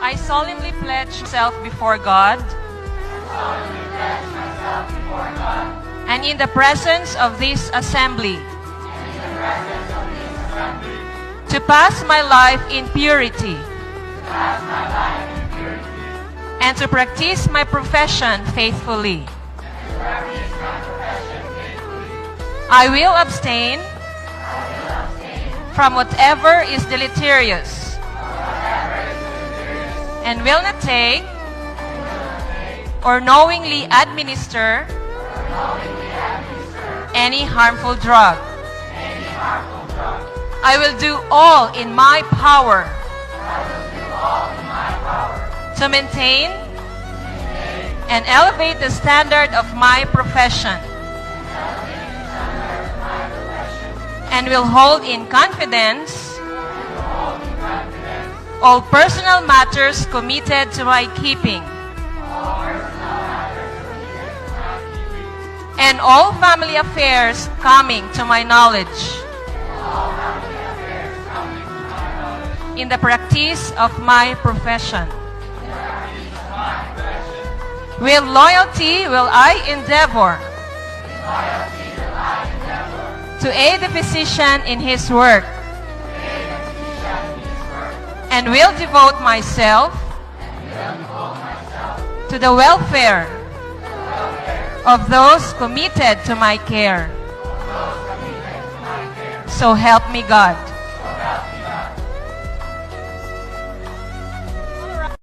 I solemnly pledge myself before God and in the presence of this assembly to pass my life in purity and to practice my profession faithfully. I will abstain from whatever is deleterious and will not take or knowingly administer any harmful drug. I will do all in my power to maintain and elevate the standard of my profession, and will hold in confidence all personal matters committed to my keeping, and all family affairs coming to my knowledge, in the practice of my profession. With loyalty will I endeavor to aid the physician in his work, and will devote myself to the welfare of those committed to my care. So help me God.